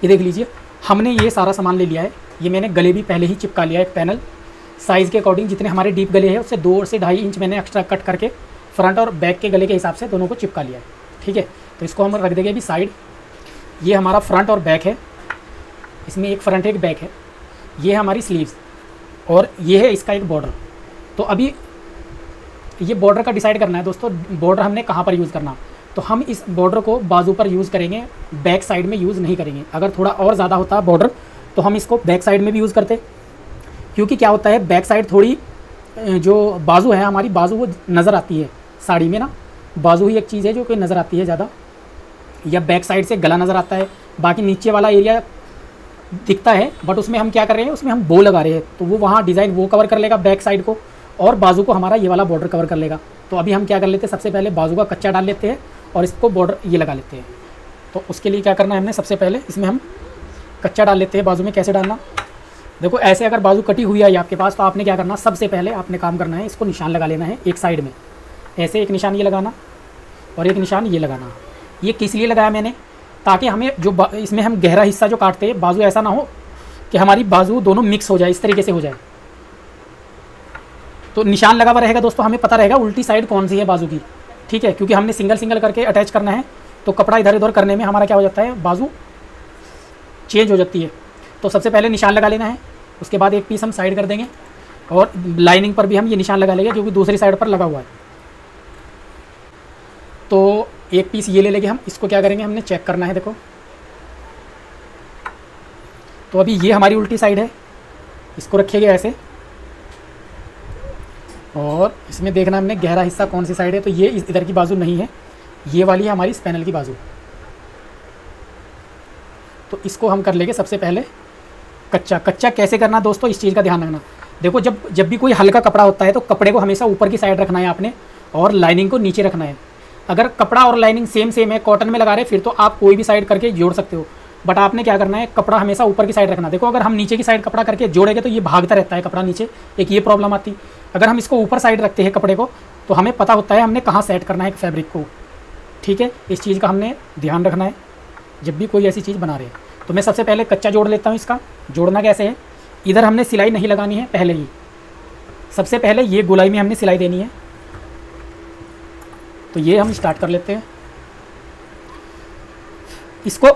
ये देख लीजिए, हमने ये सारा सामान ले लिया है। ये मैंने गले भी पहले ही चिपका लिया है एक पैनल, साइज़ के अकॉर्डिंग जितने हमारे डीप गले हैं उससे 2 से 2.5 इंच मैंने एक्स्ट्रा कट करके फ्रंट और बैक के गले के हिसाब से दोनों को चिपका लिया है। ठीक है, तो इसको हम रख देंगे अभी साइड। ये हमारा फ्रंट और बैक है, इसमें एक फ्रंट एक बैक है। ये है हमारी स्लीव्स और ये है इसका एक बॉर्डर। तो अभी ये बॉर्डर का डिसाइड करना है दोस्तों, बॉर्डर हमने कहाँ पर यूज़ करना। तो हम इस बॉर्डर को बाजू पर यूज़ करेंगे, बैक साइड में यूज़ नहीं करेंगे। अगर थोड़ा और ज़्यादा होता बॉर्डर तो हम इसको बैक साइड में भी यूज़ करते, क्योंकि क्या होता है बैक साइड थोड़ी जो बाजू है हमारी, बाजू वो नज़र आती है साड़ी में ना, बाजू ही एक चीज़ है जो कि नज़र आती है ज़्यादा, या बैक साइड से गला नज़र आता है। बाकी नीचे वाला एरिया दिखता है, बट उसमें हम क्या कर रहे हैं, उसमें हम बो लगा रहे हैं, तो वो वहाँ डिज़ाइन वो कवर कर लेगा बैक साइड को, और बाजू को हमारा ये वाला बॉर्डर कवर कर लेगा। तो अभी हम क्या कर लेते हैं, सबसे पहले बाजू का कच्चा डाल लेते हैं और इसको बॉर्डर ये लगा लेते हैं। तो उसके लिए क्या करना है हमने, सबसे पहले इसमें हम कच्चा डाल लेते हैं। बाजू में कैसे डालना, देखो ऐसे अगर बाजू कटी हुई है आपके पास तो आपने क्या करना, सबसे पहले आपने काम करना है, इसको निशान लगा लेना है एक साइड में। ऐसे एक निशान ये लगाना और एक निशान ये लगाना। ये किस लिए लगाया मैंने, ताकि हमें जो इसमें हम गहरा हिस्सा जो काटते हैं बाजू, ऐसा ना हो कि हमारी बाजू दोनों मिक्स हो जाए, इस तरीके से हो जाए। तो निशान लगा हुआ रहेगा दोस्तों, हमें पता रहेगा उल्टी साइड कौन सी है बाजू की। ठीक है, क्योंकि हमने सिंगल सिंगल करके अटैच करना है, तो कपड़ा इधर उधर करने में हमारा क्या हो जाता है, बाजू चेंज हो जाती है। तो सबसे पहले निशान लगा लेना है, उसके बाद एक पीस हम साइड कर देंगे और लाइनिंग पर भी हम ये निशान लगा लेंगे क्योंकि दूसरी साइड पर लगा हुआ है। तो एक पीस ये ले लेंगे हम, इसको क्या करेंगे, हमने चेक करना है। देखो तो अभी ये हमारी उल्टी साइड है, इसको रखेंगे ऐसे, और इसमें देखना हमने गहरा हिस्सा कौन सी साइड है। तो ये इधर की बाजू नहीं है, ये वाली है हमारी स्पैनल की बाजू। तो इसको हम कर लेंगे सबसे पहले कच्चा। कच्चा कैसे करना दोस्तों, इस चीज़ का ध्यान रखना। देखो जब भी कोई हल्का कपड़ा होता है तो कपड़े को हमेशा ऊपर की साइड रखना है आपने, और लाइनिंग को नीचे रखना है। अगर कपड़ा और लाइनिंग सेम है, कॉटन में लगा रहे फिर तो आप कोई भी साइड करके जोड़ सकते हो, बट आपने क्या करना है, कपड़ा हमेशा ऊपर की साइड रखना। देखो अगर हम नीचे की साइड कपड़ा करके जोड़ेंगे तो ये भागता रहता है कपड़ा नीचे, एक ये प्रॉब्लम आती। अगर हम इसको ऊपर साइड रखते हैं कपड़े को तो हमें पता होता है हमने कहाँ सेट करना है फैब्रिक को। ठीक है, इस चीज़ का हमने ध्यान रखना है जब भी कोई ऐसी चीज़ बना रहे हैं। तो मैं सबसे पहले कच्चा जोड़ लेता हूँ। इसका जोड़ना कैसे है, इधर हमने सिलाई नहीं लगानी है पहले ही, सबसे पहले ये गोलाई में हमने सिलाई देनी है। तो ये हम स्टार्ट कर लेते हैं। इसको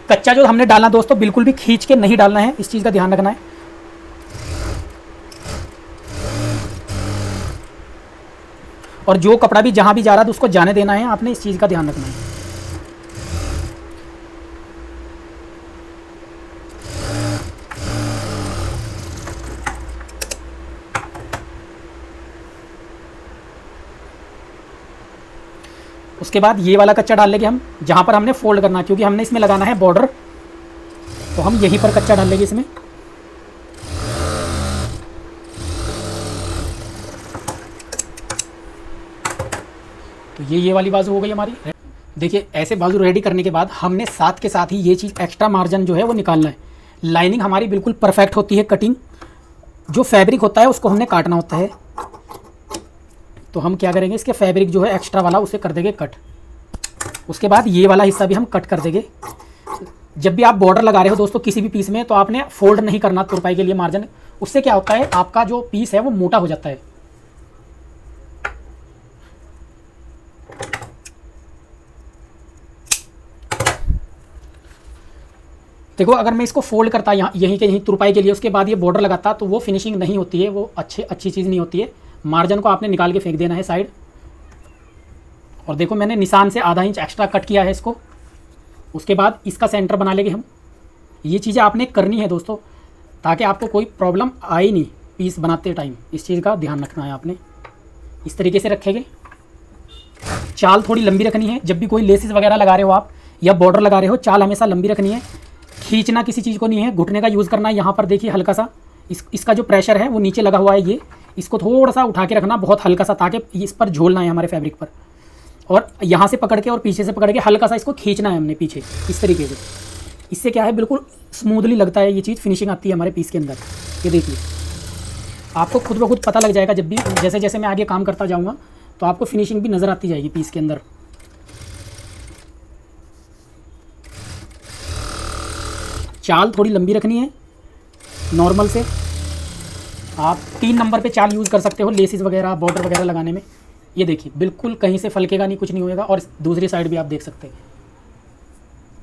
कच्चा जो हमने डालना दोस्तों बिल्कुल भी खींच के नहीं डालना है, इस चीज़ का ध्यान रखना है। और जो कपड़ा भी जहाँ भी जा रहा है तो उसको जाने देना है आपने, इस चीज़ का ध्यान रखना है। उसके बाद ये वाला कच्चा डाल लेंगे हम जहाँ पर हमने फोल्ड करना है, क्योंकि हमने इसमें लगाना है बॉर्डर, तो हम यहीं पर कच्चा डाल लेंगे इसमें। तो ये वाली बाजू हो गई हमारी। देखिए ऐसे बाजू रेडी करने के बाद हमने साथ के साथ ही ये चीज़ एक्स्ट्रा मार्जिन जो है वो निकालना है। लाइनिंग हमारी बिल्कुल परफेक्ट होती है, कटिंग जो फैब्रिक होता है उसको हमने काटना होता है। तो हम क्या करेंगे, इसके फैब्रिक जो है एक्स्ट्रा वाला उसे कर देंगे कट। उसके बाद ये वाला हिस्सा भी हम कट कर देंगे। जब भी आप बॉर्डर लगा रहे हो दोस्तों किसी भी पीस में तो आपने फोल्ड नहीं करना तुरपाई के लिए मार्जिन, उससे क्या होता है आपका जो पीस है वो मोटा हो जाता है। देखो अगर मैं इसको फोल्ड करता यहाँ यहीं के यहीं तुरपाई के लिए, उसके बाद ये बॉर्डर लगाता तो वो फिनिशिंग नहीं होती है, वो अच्छी चीज़ नहीं होती है। मार्जिन को आपने निकाल के फेंक देना है साइड। और देखो मैंने निशान से आधा इंच एक्स्ट्रा कट किया है इसको। उसके बाद इसका सेंटर बना लेंगे हम। ये चीज़ें आपने करनी है दोस्तों ताकि आपको कोई प्रॉब्लम आए नहीं पीस बनाते टाइम, इस चीज़ का ध्यान रखना है आपने। इस तरीके से रखेंगे। चाल थोड़ी लंबी रखनी है, जब भी कोई लेसेस वगैरह लगा रहे हो आप या बॉर्डर लगा रहे हो, चाल हमेशा लंबी रखनी है। खींचना किसी चीज़ को नहीं है, घुटने का यूज़ करना है। यहाँ पर देखिए हल्का सा इसका जो प्रेशर है वो नीचे लगा हुआ है, ये इसको थोड़ा सा उठा के रखना बहुत हल्का सा, ताकि इस पर झोलना है हमारे फैब्रिक पर। और यहाँ से पकड़ के और पीछे से पकड़ के हल्का सा इसको खींचना है हमने पीछे, इस तरीके से। इससे क्या है बिल्कुल स्मूथली लगता है, ये चीज़ फिनिशिंग आती है हमारे पीस के अंदर। ये देखिए आपको खुद ब खुद पता लग जाएगा, जब भी जैसे जैसे मैं आगे काम करता जाऊँगा तो आपको फिनिशिंग भी नज़र आती जाएगी पीस के अंदर। चाल थोड़ी लंबी रखनी है नॉर्मल से। आप 3 नंबर पे चाल यूज़ कर सकते हो लेसिस वगैरह बॉर्डर वगैरह लगाने में। ये देखिए बिल्कुल कहीं से फलकेगा नहीं, कुछ नहीं होएगा। और दूसरी साइड भी आप देख सकते हैं।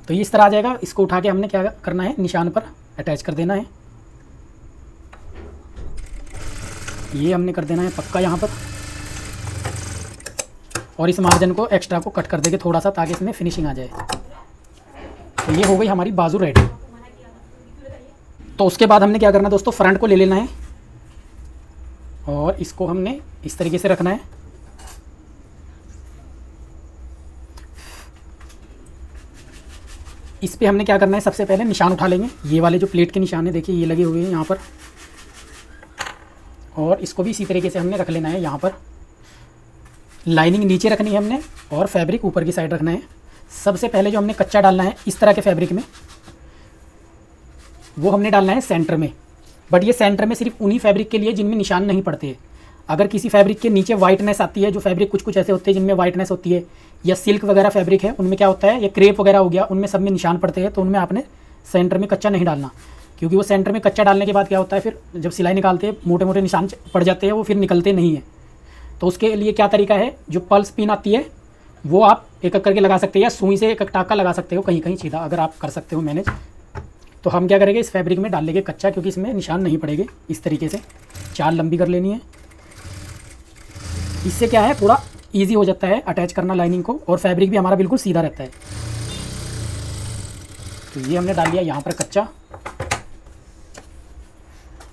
तो ये इस तरह आ जाएगा। इसको उठा के हमने क्या करना है, निशान पर अटैच कर देना है। ये हमने कर देना है पक्का यहाँ पर। और इस मार्जिन को एक्स्ट्रा को कट कर देंगे थोड़ा सा, ताकि इसमें फिनिशिंग आ जाए। तो ये हो गई हमारी बाजू रेडी। तो उसके बाद हमने क्या करना है दोस्तों, फ्रंट को ले लेना है और इसको हमने इस तरीके से रखना है। इस पे हमने क्या करना है, सबसे पहले निशान उठा लेंगे। ये वाले जो प्लेट के निशान है देखिए ये लगे हुए हैं यहाँ पर। और इसको भी इसी तरीके से हमने रख लेना है यहाँ पर। लाइनिंग नीचे रखनी है हमने और फैब्रिक ऊपर की साइड रखना है। सबसे पहले जो हमने कच्चा डालना है इस तरह के फैब्रिक में, वो हमने डालना है सेंटर में। बट ये सेंटर में सिर्फ उन्हीं फैब्रिक के लिए जिनमें निशान नहीं पड़ते हैं। अगर किसी फैब्रिक के नीचे वाइटनेस आती है, जो फैब्रिक कुछ कुछ ऐसे होते हैं जिनमें वाइटनेस होती है, या सिल्क वगैरह फैब्रिक है उनमें क्या होता है, या क्रेप वगैरह हो गया, उनमें सब में निशान पड़ते हैं, तो उनमें आपने सेंटर में कच्चा नहीं डालना। क्योंकि वो सेंटर में कच्चा डालने के बाद क्या होता है, फिर जब सिलाई निकालते हैं मोटे मोटे निशान पड़ जाते हैं, वो फिर निकलते नहीं हैं। तो उसके लिए क्या तरीका है, जो पल्स पिन आती है वो आप एक एक करके लगा सकते हैं, या सुई से एक एक टाका लगा सकते हो कहीं कहीं सीधा, अगर आप कर सकते हो मैनेज। तो हम क्या करेंगे, इस फैब्रिक में डाल लेंगे कच्चा, क्योंकि इसमें निशान नहीं पड़ेंगे। इस तरीके से चाल लंबी कर लेनी है। इससे क्या है, थोड़ा इजी हो जाता है अटैच करना लाइनिंग को, और फैब्रिक भी हमारा बिल्कुल सीधा रहता है। तो ये हमने डाल लिया यहाँ पर कच्चा।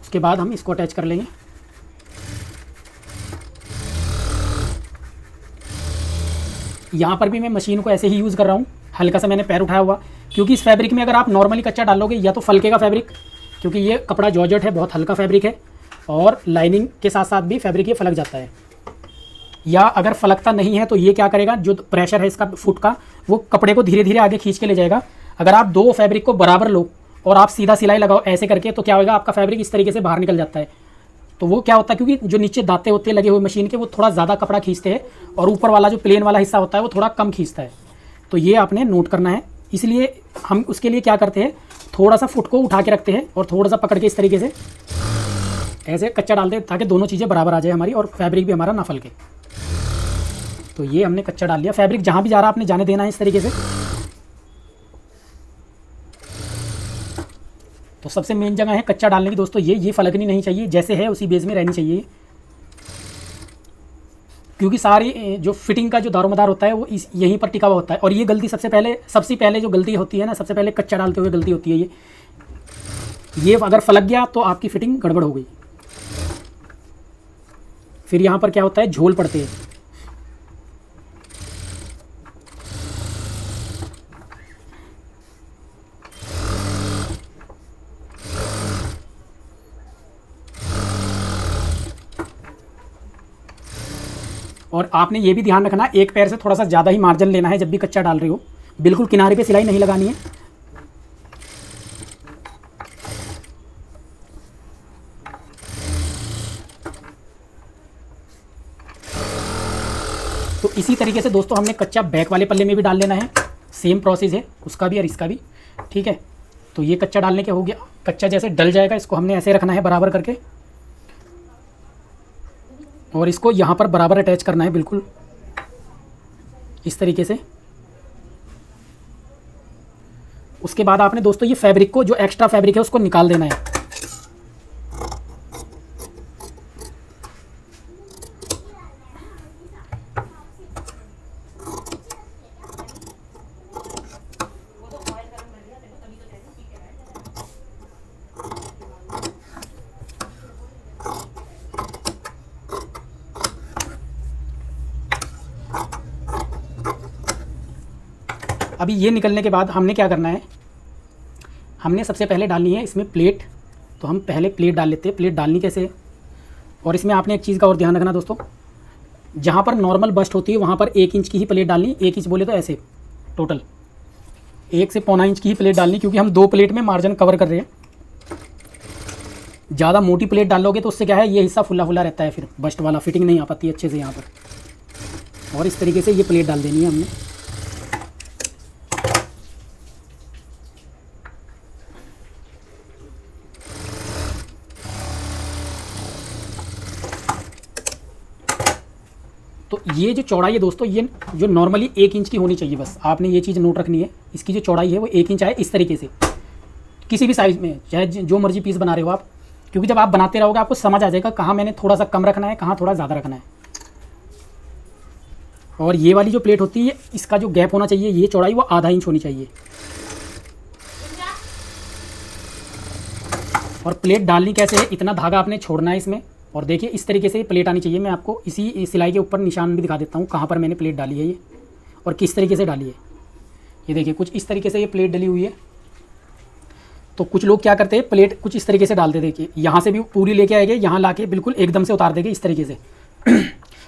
उसके बाद हम इसको अटैच कर लेंगे। यहाँ पर भी मैं मशीन को ऐसे ही यूज़ कर रहा हूँ। हल्का सा मैंने पैर उठाया हुआ, क्योंकि इस फैब्रिक में अगर आप नॉर्मली कच्चा डालोगे या तो फलकेगा फैब्रिक, क्योंकि ये कपड़ा जॉर्जेट है, बहुत हल्का फैब्रिक है, और लाइनिंग के साथ साथ भी फैब्रिक ये फलक जाता है। या अगर फलकता नहीं है तो ये क्या करेगा, जो प्रेशर है इसका फुट का, वो कपड़े को धीरे धीरे आगे खींच के ले जाएगा। अगर आप दो फैब्रिक को बराबर लो और आप सीधा सिलाई लगाओ ऐसे करके, तो क्या होगा, आपका फैब्रिक इस तरीके से बाहर निकल जाता है। तो वो क्या होता है, क्योंकि जो नीचे दांते होते हैं लगे हुए मशीन के, वो थोड़ा ज़्यादा कपड़ा खींचते हैं, और ऊपर वाला जो प्लेन वाला हिस्सा होता है वो थोड़ा कम खींचता है। तो ये आपने नोट करना है। इसलिए हम उसके लिए क्या करते हैं, थोड़ा सा फुट को उठा के रखते हैं और थोड़ा सा पकड़ के इस तरीके से ऐसे कच्चा डालते हैं, ताकि दोनों चीज़ें बराबर आ जाए हमारी, और फैब्रिक भी हमारा ना फलके। तो ये हमने कच्चा डाल लिया। फैब्रिक जहाँ भी जा रहा है आपने जाने देना है इस तरीके से। तो सबसे मेन जगह है कच्चा डालने की दोस्तों, ये फलकनी नहीं चाहिए, जैसे है उसी बेस में रहनी चाहिए। क्योंकि सारी जो फिटिंग का जो दारोमदार होता है वो यहीं पर टिका हुआ होता है। और ये गलती सबसे पहले जो गलती होती है ना, सबसे पहले कच्चा डालते हुए गलती होती है ये अगर फलक गया तो आपकी फिटिंग गड़बड़ हो गई। फिर यहाँ पर क्या होता है, झोल पड़ते हैं। और आपने ये भी ध्यान रखना, एक पैर से थोड़ा सा ज़्यादा ही मार्जिन लेना है जब भी कच्चा डाल रहे हो। बिल्कुल किनारे पे सिलाई नहीं लगानी है। तो इसी तरीके से दोस्तों हमने कच्चा बैक वाले पल्ले में भी डाल लेना है। सेम प्रोसेस है उसका भी और इसका भी, ठीक है। तो ये कच्चा डालने के हो गया। कच्चा जैसे डल जाएगा इसको हमने ऐसे रखना है बराबर करके, और इसको यहाँ पर बराबर अटैच करना है बिल्कुल इस तरीके से। उसके बाद आपने दोस्तों ये फैब्रिक को, जो एक्स्ट्रा फैब्रिक है उसको निकाल देना है। अभी ये निकलने के बाद हमने क्या करना है, हमने सबसे पहले डालनी है इसमें प्लेट। तो हम पहले प्लेट डाल लेते हैं। प्लेट डालनी कैसे है, और इसमें आपने एक चीज़ का और ध्यान रखना दोस्तों, जहाँ पर नॉर्मल बस्ट होती है वहाँ पर 1 इंच की ही प्लेट डालनी। 1 इंच बोले तो ऐसे टोटल 1 से पौना इंच की ही प्लेट डालनी, क्योंकि हम 2 प्लेट में मार्जिन कवर कर रहे हैं। ज़्यादा मोटी प्लेट डालोगे तो उससे क्या है, ये हिस्सा फुला फुला रहता है, फिर बस्ट वाला फिटिंग नहीं आ पाती है अच्छे से यहाँ पर। और इस तरीके से ये प्लेट डाल देनी है हमने। तो ये जो चौड़ाई है दोस्तों, ये जो नॉर्मली 1 इंच की होनी चाहिए, बस आपने ये चीज़ नोट रखनी है। इसकी जो चौड़ाई है वो 1 इंच आए इस तरीके से, किसी भी साइज़ में, चाहे जो मर्जी पीस बना रहे हो आप, क्योंकि जब आप बनाते रहोगे आपको समझ आ जाएगा कहाँ मैंने थोड़ा सा कम रखना है, कहाँ थोड़ा ज़्यादा रखना है। और ये वाली जो प्लेट होती है इसका जो गैप होना चाहिए, ये चौड़ाई वो आधा इंच होनी चाहिए। और प्लेट डालनी कैसे है, इतना धागा आपने छोड़ना है इसमें। और देखिए इस तरीके से प्लेट आनी चाहिए। मैं आपको इसी सिलाई के ऊपर निशान भी दिखा देता हूँ कहाँ पर मैंने प्लेट डाली है ये और किस तरीके से डाली है। ये देखिए कुछ इस तरीके से ये प्लेट डली हुई है। तो कुछ लोग क्या करते हैं, प्लेट कुछ इस तरीके से डालते, देखिए यहाँ से भी पूरी लेके आएंगे, यहाँ लाके बिल्कुल एकदम से उतार देंगे इस तरीके से।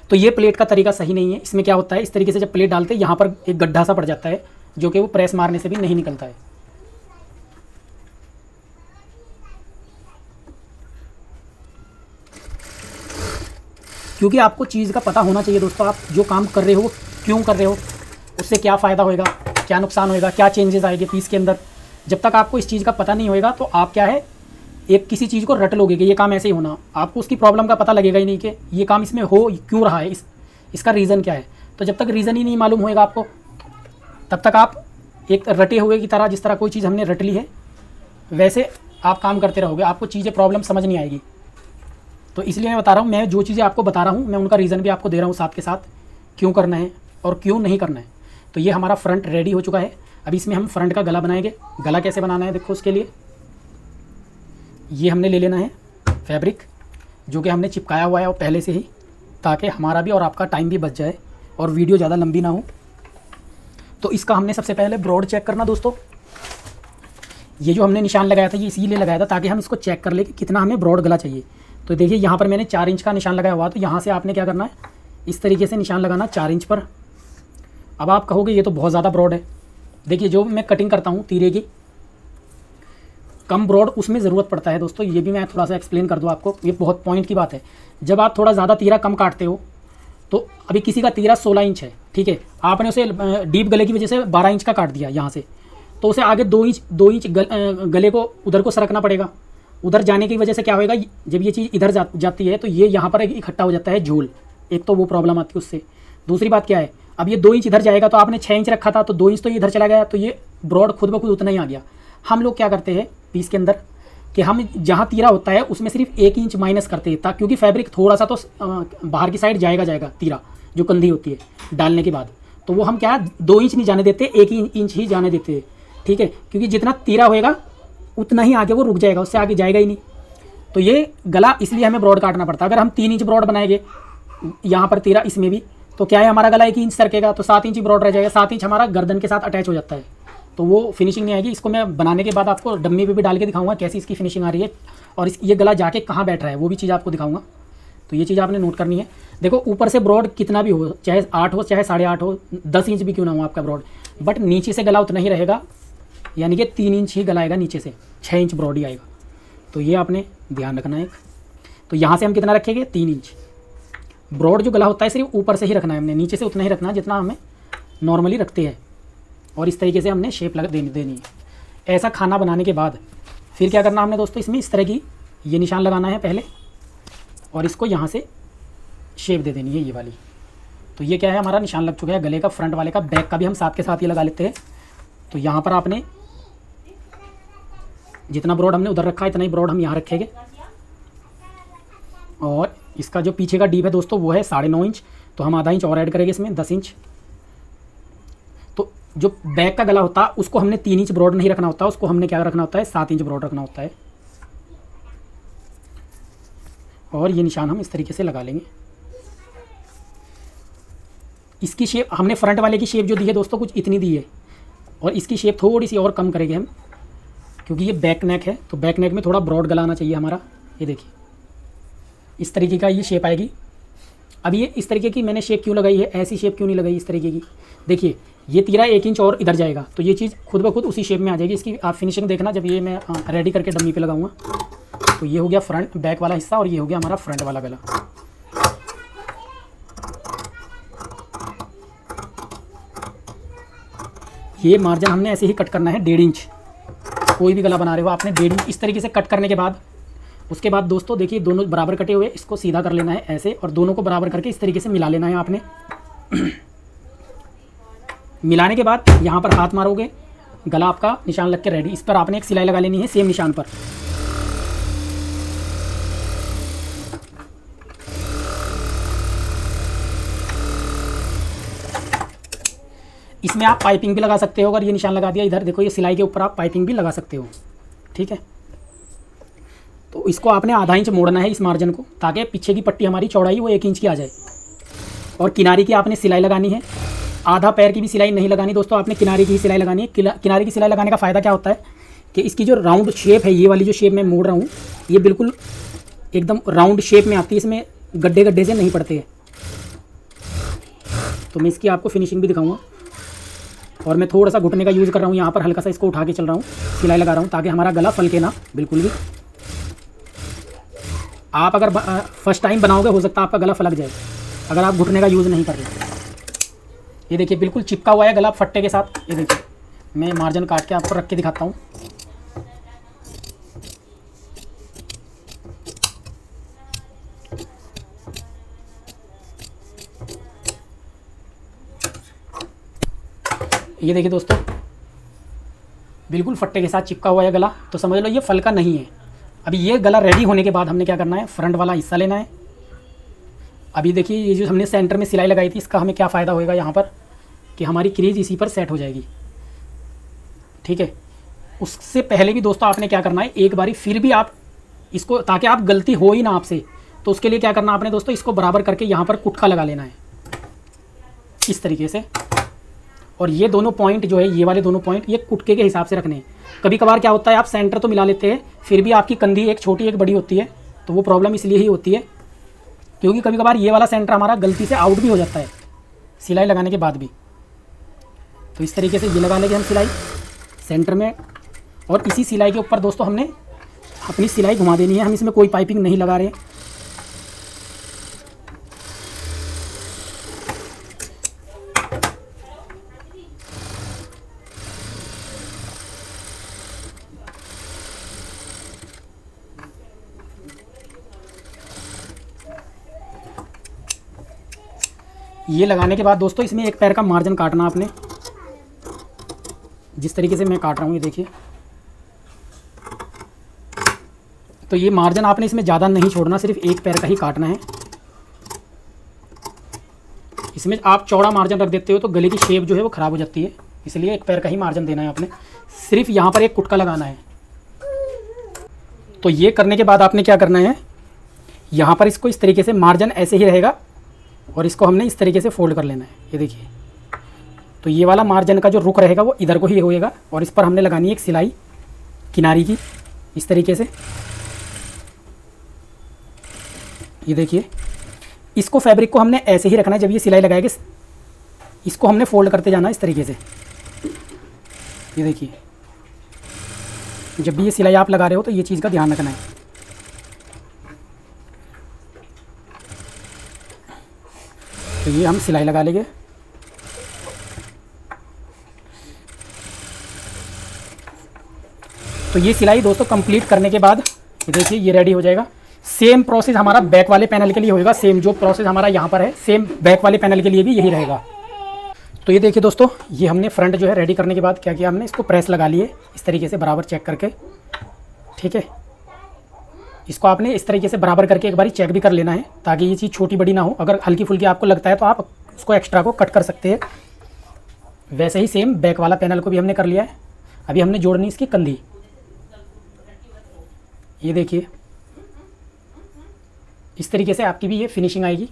तो ये प्लेट का तरीका सही नहीं है। इसमें क्या होता है, इस तरीके से जब प्लेट डालते हैं यहाँ पर एक गड्ढा सा पड़ जाता है, जो कि वो प्रेस मारने से भी नहीं निकलता है। क्योंकि आपको चीज़ का पता होना चाहिए दोस्तों, आप जो काम कर रहे हो क्यों कर रहे हो, उससे क्या फ़ायदा होएगा, क्या नुकसान होएगा, क्या चेंजेस आएंगे पीस के अंदर। जब तक आपको इस चीज़ का पता नहीं होएगा तो आप क्या है, एक किसी चीज़ को रट लोगे कि ये काम ऐसे ही होना, आपको उसकी प्रॉब्लम का पता लगेगा ही नहीं कि ये काम इसमें हो क्यों रहा है, इसका रीज़न क्या है। तो जब तक रीज़न ही नहीं मालूम होएगा आपको, तब तक आप एक रटे हुए की तरह, जिस तरह कोई चीज़ हमने रट ली है वैसे आप काम करते रहोगे, आपको चीज़ें प्रॉब्लम समझ नहीं आएगी। तो इसलिए मैं बता रहा हूँ, मैं जो चीज़ें आपको बता रहा हूँ मैं उनका रीज़न भी आपको दे रहा हूँ साथ के साथ, क्यों करना है और क्यों नहीं करना है। तो ये हमारा फ्रंट रेडी हो चुका है। अभी इसमें हम फ्रंट का गला बनाएंगे। गला कैसे बनाना है देखो, उसके लिए ये हमने ले लेना है फैब्रिक जो कि हमने चिपकाया हुआ है और पहले से ही, ताकि हमारा भी और आपका टाइम भी बच जाए और वीडियो ज़्यादा लंबी ना हो। तो इसका हमने सबसे पहले ब्रॉड चेक करना दोस्तों। ये जो हमने निशान लगाया था ये इसीलिए लगाया था ताकि हम इसको चेक कर ले कि कितना हमें ब्रॉड गला चाहिए। तो देखिए यहाँ पर मैंने 4 इंच का निशान लगाया हुआ, तो यहाँ से आपने क्या करना है, इस तरीके से निशान लगाना 4 इंच पर। अब आप कहोगे ये तो बहुत ज़्यादा ब्रॉड है। देखिए जो मैं कटिंग करता हूँ तीरे की, कम ब्रॉड उसमें ज़रूरत पड़ता है दोस्तों। ये भी मैं थोड़ा सा एक्सप्लेन कर दूँ आपको, ये बहुत पॉइंट की बात है। जब आप थोड़ा ज़्यादा तीरा कम काटते हो, तो अभी किसी का तीरा 16 इंच है, ठीक है, आपने उसे डीप गले की वजह से 12 इंच का काट दिया यहाँ से, तो उसे आगे 2 इंच गले को उधर को सरकना पड़ेगा। उधर जाने की वजह से क्या होएगा, जब ये चीज़ इधर जाती है तो ये यहाँ पर इकट्ठा हो जाता है झोल, एक तो वो प्रॉब्लम आती है उससे। दूसरी बात क्या है, अब ये 2 इंच इधर जाएगा तो आपने 6 इंच रखा था, तो 2 इंच तो ये इधर चला गया, तो ये ब्रॉड खुद ब खुद उतना ही आ गया। हम लोग क्या करते हैं पीस के अंदर कि हम जहाँ तीरा होता है उसमें सिर्फ 1 इंच माइनस करते हैं, ताकि क्योंकि फैब्रिक थोड़ा सा तो बाहर की साइड जाएगा तीरा जो कंधी होती है डालने के बाद, तो वो हम क्या 2 इंच नहीं जाने देते, 1 इंच ही जाने देते हैं, ठीक है, क्योंकि जितना तीरा होएगा उतना ही आगे वो रुक जाएगा, उससे आगे जाएगा ही नहीं। तो ये गला इसलिए हमें ब्रॉड काटना पड़ता है। अगर हम 3 इंच ब्रॉड बनाएंगे यहाँ पर तीरा इसमें भी, तो क्या है हमारा गला 1 इंच सरकेगा, तो 7 इंच ब्रॉड रह जाएगा। 7 इंच हमारा गर्दन के साथ अटैच हो जाता है, तो वो फिनिशिंग नहीं आएगी। इसको मैं बनाने के बाद आपको डम्मी पे भी डाल के दिखाऊंगा कैसी इसकी फिनिशिंग आ रही है, और ये गला जाके कहाँ बैठ रहा है वो भी चीज़ आपको दिखाऊंगा। तो ये चीज़ आपने नोट करनी है। देखो ऊपर से ब्रॉड कितना भी हो, चाहे 8 हो चाहे 8.5 हो, 10 इंच भी क्यों ना हो आपका ब्रॉड, बट नीचे से गला उतना ही रहेगा, यानी कि 3 इंच ही गला आएगा, नीचे से 6 इंच ब्रॉड ही आएगा। तो ये आपने ध्यान रखना है। तो यहाँ से हम कितना रखेंगे, 3 इंच। ब्रॉड जो गला होता है सिर्फ ऊपर से ही रखना है हमने, नीचे से उतना ही रखना है जितना हमें नॉर्मली रखते हैं। और इस तरीके से हमने शेप देनी है। ऐसा खाना बनाने के बाद फिर क्या करना हमने दोस्तों, इसमें इस तरह की ये निशान लगाना है पहले, और इसको यहाँ से शेप दे देनी है ये वाली। तो ये क्या है, हमारा निशान लग चुका है गले का, फ्रंट वाले का। बैक का भी हम साथ के साथ ही लगा लेते हैं। तो यहाँ पर आपने जितना ब्रॉड हमने उधर रखा है इतना ही ब्रॉड हम यहाँ रखेंगे। और इसका जो पीछे का डीप है दोस्तों वो है 9.5 इंच, तो हम आधा इंच और ऐड करेंगे इसमें, 10 इंच। तो जो बैक का गला होता है उसको हमने 3 इंच ब्रॉड नहीं रखना होता, उसको हमने क्या रखना होता है, 7 इंच ब्रॉड रखना होता है। और ये निशान हम इस तरीके से लगा लेंगे। इसकी शेप हमने फ्रंट वाले की शेप जो दी है दोस्तों कुछ इतनी दी है, और इसकी शेप थोड़ी सी और कम करेंगे हम, क्योंकि ये बैक नेक है, तो बैक नेक में थोड़ा ब्रॉड गला आना चाहिए हमारा। ये देखिए इस तरीके का ये शेप आएगी। अब ये इस तरीके की मैंने शेप क्यों लगाई है, ऐसी शेप क्यों नहीं लगाई इस तरीके की। देखिए ये तीरा 1 इंच और इधर जाएगा, तो ये चीज़ खुद ब खुद उसी शेप में आ जाएगी। इसकी आप फिनिशिंग देखना जब ये मैं रेडी करके डम्मी पे लगाऊंगा। तो ये हो गया फ्रंट बैक वाला हिस्सा, और ये हो गया हमारा फ्रंट वाला गला। ये मार्जिन हमने ऐसे ही कट करना है 1.5 इंच। कोई भी गला बना रहे हो आपने 1.5 इंच इस तरीके से कट करने के बाद उसके बाद दोस्तों देखिए दोनों बराबर कटे हुए, इसको सीधा कर लेना है ऐसे, और दोनों को बराबर करके इस तरीके से मिला लेना है आपने। मिलाने के बाद यहाँ पर हाथ मारोगे, गला आपका निशान लग के रेडी। इस पर आपने एक सिलाई लगा लेनी है सेम निशान पर। इसमें आप पाइपिंग भी लगा सकते हो, अगर ये निशान लगा दिया इधर देखो, ये सिलाई के ऊपर आप पाइपिंग भी लगा सकते हो, ठीक है। तो इसको आपने आधा इंच मोड़ना है इस मार्जिन को, ताकि पीछे की पट्टी हमारी चौड़ाई वो 1 इंच की आ जाए। और किनारे की आपने सिलाई लगानी है, आधा पैर की भी सिलाई नहीं लगानी दोस्तों, आपने किनारे की ही सिलाई लगानी है। किनारे की सिलाई लगाने का फ़ायदा क्या होता है कि इसकी जो राउंड शेप है, ये वाली जो शेप मैं मोड़ रहा हूँ, ये बिल्कुल एकदम राउंड शेप में आती है, इसमें गड्ढे गड्ढे से नहीं पड़ते हैं। तो मैं इसकी आपको फिनिशिंग भी दिखाऊंगा। और मैं थोड़ा सा घुटने का यूज़ कर रहा हूँ, यहाँ पर हल्का सा इसको उठा के चल रहा हूँ, सिलाई लगा रहा हूँ, ताकि हमारा गला फलके ना बिल्कुल भी। आप अगर फर्स्ट टाइम बनाओगे हो सकता है आपका गला फलक जाए, अगर आप घुटने का यूज़ नहीं कर रहे। ये देखिए बिल्कुल चिपका हुआ है गला फट्टे के साथ। ये देखिए मैं मार्जिन काट के आपको रख के दिखाता हूँ। ये देखिए दोस्तों बिल्कुल फट्टे के साथ चिपका हुआ है गला, तो समझ लो ये फल का नहीं है। अभी ये गला रेडी होने के बाद हमने क्या करना है, फ्रंट वाला हिस्सा लेना है। अभी देखिए ये जो हमने सेंटर में सिलाई लगाई थी, इसका हमें क्या फ़ायदा होएगा यहाँ पर कि हमारी क्रीज इसी पर सेट हो जाएगी, ठीक है। उससे पहले भी दोस्तों आपने क्या करना है, एक बारी फिर भी आप इसको, ताकि आप गलती हो ही ना आपसे, तो उसके लिए क्या करना आपने दोस्तों, इसको बराबर करके यहाँ पर कुटका लगा लेना है इस तरीके से। और ये दोनों पॉइंट जो है, ये वाले दोनों पॉइंट ये कुटके के हिसाब से रखने हैं। कभी कभार क्या होता है आप सेंटर तो मिला लेते हैं, फिर भी आपकी कंधी एक छोटी एक बड़ी होती है, तो वो प्रॉब्लम इसलिए ही होती है क्योंकि कभी कभार ये वाला सेंटर हमारा गलती से आउट भी हो जाता है सिलाई लगाने के बाद भी। तो इस तरीके से ये लगा लेंगे हम सिलाई सेंटर में, और इसी सिलाई के ऊपर दोस्तों हमने अपनी सिलाई घुमा देनी है। हम इसमें कोई पाइपिंग नहीं लगा रहे। ये लगाने के बाद दोस्तों इसमें एक पैर का मार्जिन काटना आपने, जिस तरीके से मैं काट रहा हूँ, ये देखिए। तो ये मार्जिन आपने इसमें ज़्यादा नहीं छोड़ना, सिर्फ एक पैर का ही काटना है। इसमें आप चौड़ा मार्जिन रख देते हो तो गले की शेप जो है वो ख़राब हो जाती है, इसलिए एक पैर का ही मार्जिन देना है आपने। सिर्फ यहाँ पर एक कुटका लगाना है। तो ये करने के बाद आपने क्या करना है, यहाँ पर इसको इस तरीके से मार्जिन ऐसे ही रहेगा और इसको हमने इस तरीके से फोल्ड कर लेना है। ये देखिए, तो ये वाला मार्जिन का जो रुख रहेगा वो इधर को ही होएगा, और इस पर हमने लगानी है एक सिलाई किनारी की इस तरीके से। ये देखिए, इसको फैब्रिक को हमने ऐसे ही रखना है। जब ये सिलाई लगाएंगे इसको हमने फोल्ड करते जाना इस तरीके से। ये देखिए, जब भी ये सिलाई आप लगा रहे हो तो ये चीज़ का ध्यान रखना है। तो ये हम सिलाई लगा लेंगे। तो ये सिलाई दोस्तों कंप्लीट करने के बाद ये देखिए ये रेडी हो जाएगा। सेम प्रोसेस हमारा बैक वाले पैनल के लिए होएगा। सेम जो प्रोसेस हमारा यहाँ पर है, सेम बैक वाले पैनल के लिए भी यही रहेगा। तो ये देखिए दोस्तों, ये हमने फ्रंट जो है रेडी करने के बाद क्या किया, हमने इसको प्रेस लगा लिए इस तरीके से बराबर चेक करके, ठीक है। इसको आपने इस तरीके से बराबर करके एक बारी चेक भी कर लेना है, ताकि ये चीज़ छोटी बड़ी ना हो। अगर हल्की फुल्की आपको लगता है तो आप उसको एक्स्ट्रा को कट कर सकते हैं। वैसे ही सेम बैक वाला पैनल को भी हमने कर लिया है। अभी हमने जोड़नी इसकी कंधी। ये देखिए, इस तरीके से आपकी भी ये फिनिशिंग आएगी।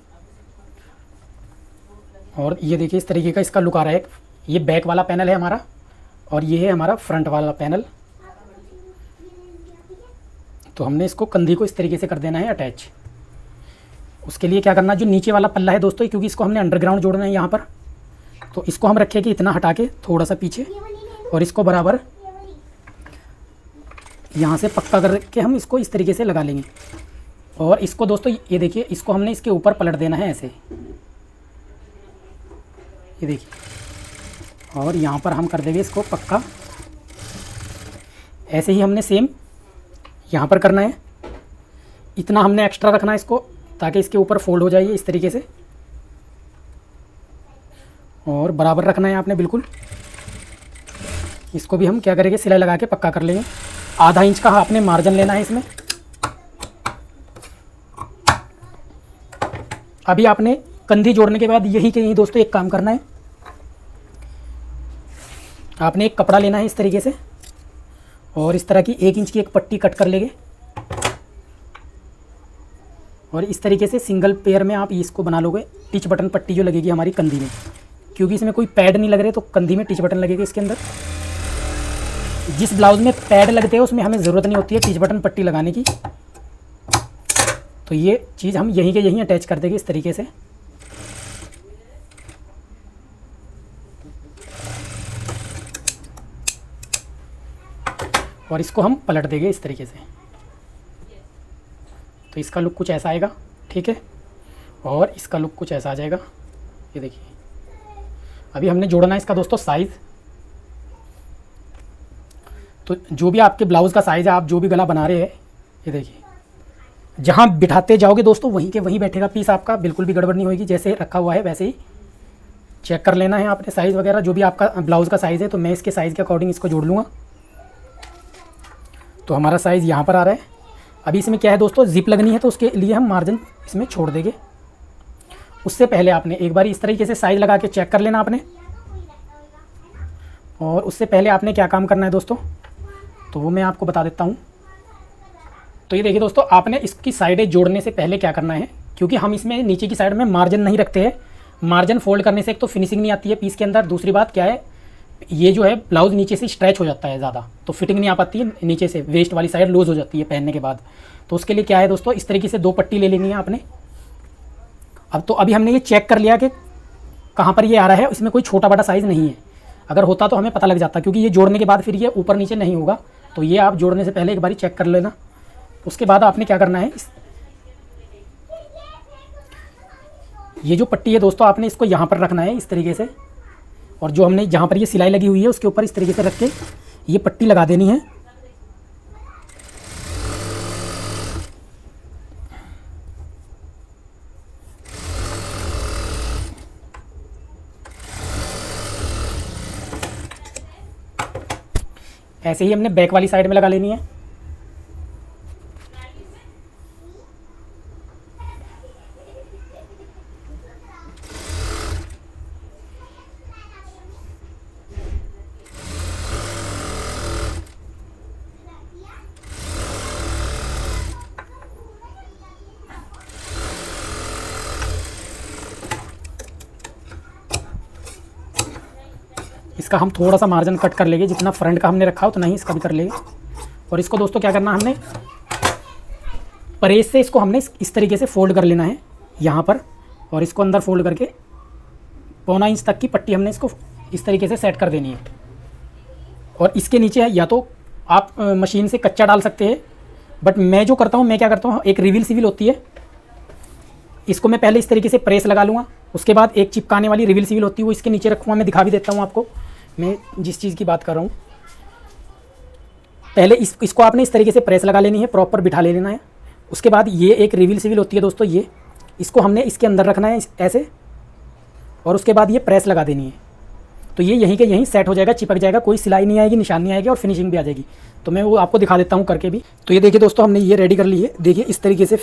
और ये देखिए इस तरीके का इसका लुक आ रहा है। ये बैक वाला पैनल है हमारा, और ये है हमारा फ्रंट वाला पैनल। तो हमने इसको कंधी को इस तरीके से कर देना है अटैच। उसके लिए क्या करना, जो नीचे वाला पल्ला है दोस्तों, क्योंकि इसको हमने अंडरग्राउंड जोड़ना है यहाँ पर, तो इसको हम रखेंगे इतना हटा के थोड़ा सा पीछे, और इसको बराबर यहाँ से पक्का करके हम इसको इस तरीके से लगा लेंगे। और इसको दोस्तों ये देखिए, इसको हमने इसके ऊपर पलट देना है ऐसे, ये देखिए। और यहाँ पर हम कर देंगे इसको पक्का। ऐसे ही हमने सेम यहाँ पर करना है। इतना हमने एक्स्ट्रा रखना है इसको, ताकि इसके ऊपर फोल्ड हो जाए इस तरीके से, और बराबर रखना है आपने बिल्कुल। इसको भी हम क्या करेंगे, सिलाई लगा के पक्का कर लेंगे। आधा इंच का आपने मार्जिन लेना है इसमें। अभी आपने कंधी जोड़ने के बाद यही के यही दोस्तों एक काम करना है, आपने एक कपड़ा लेना है इस तरीके से, और इस तरह की 1 इंच की एक पट्टी कट कर लेंगे, और इस तरीके से सिंगल पेयर में आप इसको बना लोगे। टिच बटन पट्टी जो लगेगी हमारी कंधी में, क्योंकि इसमें कोई पैड नहीं लग रहे तो कंधी में टिच बटन लगेगा इसके अंदर। जिस ब्लाउज़ में पैड लगते हैं उसमें हमें ज़रूरत नहीं होती है टिच बटन पट्टी लगाने की, तो ये चीज़ हम यहीं के यहीं अटैच कर देंगे इस तरीके से। और इसको हम पलट देंगे इस तरीके से, तो इसका लुक कुछ ऐसा आएगा, ठीक है। और इसका लुक कुछ ऐसा आ जाएगा, ये देखिए। अभी हमने जोड़ना है इसका दोस्तों साइज़। तो जो भी आपके ब्लाउज़ का साइज़ है, आप जो भी गला बना रहे हैं, ये देखिए, जहाँ बिठाते जाओगे दोस्तों वहीं के वहीं बैठेगा पीस आपका, बिल्कुल भी गड़बड़ नहीं होगी। जैसे रखा हुआ है वैसे ही चेक कर लेना है आपने साइज़ वगैरह, जो भी आपका ब्लाउज़ का साइज़ है। तो मैं इसके साइज़ के अकॉर्डिंग इसको जोड़ लूँगा। तो हमारा साइज़ यहाँ पर आ रहा है। अभी इसमें क्या है दोस्तों, जिप लगनी है, तो उसके लिए हम मार्जिन इसमें छोड़ देंगे। उससे पहले आपने एक बार इस तरीके से साइज़ लगा के चेक कर लेना आपने। और उससे पहले आपने क्या काम करना है दोस्तों, तो वो मैं आपको बता देता हूँ। तो ये देखिए दोस्तों, आपने इसकी साइडें जोड़ने से पहले क्या करना है, क्योंकि हम इसमें नीचे की साइड में मार्जिन नहीं रखते हैं। मार्जिन फोल्ड करने से एक तो फिनिशिंग नहीं आती है पीस के अंदर, दूसरी बात क्या है, ये जो है ब्लाउज़ नीचे से स्ट्रेच हो जाता है ज़्यादा, तो फिटिंग नहीं आ पाती है नीचे से, वेस्ट वाली साइड लूज़ हो जाती है पहनने के बाद। तो उसके लिए क्या है दोस्तों, इस तरीके से 2 पट्टी ले लेनी है आपने। अब तो अभी हमने ये चेक कर लिया कि कहाँ पर ये आ रहा है, इसमें कोई छोटा बड़ा साइज़ नहीं है। अगर होता तो हमें पता लग जाता, क्योंकि ये जोड़ने के बाद फिर ये ऊपर नीचे नहीं होगा। तो ये आप जोड़ने से पहले एक बार चेक कर लेना। उसके बाद आपने क्या करना है, ये जो पट्टी है दोस्तों, आपने इसको यहाँ पर रखना है इस तरीके से, और जो हमने जहाँ पर ये सिलाई लगी हुई है उसके ऊपर इस तरीके से रख के ये पट्टी लगा देनी है। ऐसे ही हमने बैक वाली साइड में लगा लेनी है। इसका हम थोड़ा सा मार्जिन कट कर लेंगे, जितना फ्रंट का हमने रखा हो उतना ही इसका भी कर लेंगे। और इसको दोस्तों क्या करना, हमने परेज से इसको हमने इस तरीके से फोल्ड कर लेना है यहाँ पर, और इसको अंदर फोल्ड करके 1.25 इंच तक की पट्टी हमने इसको इस तरीके से सेट कर देनी है। और इसके नीचे है, या तो आप मशीन से कच्चा डाल सकते हैं, बट मैं जो करता हूँ, मैं क्या करता हूँ, एक रिवील सिविल होती है, इसको मैं पहले इस तरीके से प्रेस लगा लूँगा। उसके बाद एक चिपकाने वाली रिवील सिविल होती है, वो इसके नीचे रखूँगा। मैं दिखा भी देता हूँ आपको, मैं जिस चीज़ की बात कर रहा हूँ। पहले इसको आपने इस तरीके से प्रेस लगा लेनी है, प्रॉपर बिठा ले लेना है। उसके बाद ये एक रिवील सिविल होती है दोस्तों, ये इसको हमने इसके अंदर रखना है ऐसे, और उसके बाद ये प्रेस लगा देनी है। तो ये यहीं के यहीं सेट हो जाएगा, चिपक जाएगा, कोई सिलाई नहीं आएगी, निशान नहीं आएगी, और फिनिशिंग भी आ जाएगी। तो मैं वो आपको दिखा देता हूँ करके भी। तो ये देखिए दोस्तों, हमने ये रेडी कर ली है। देखिए इस तरीके से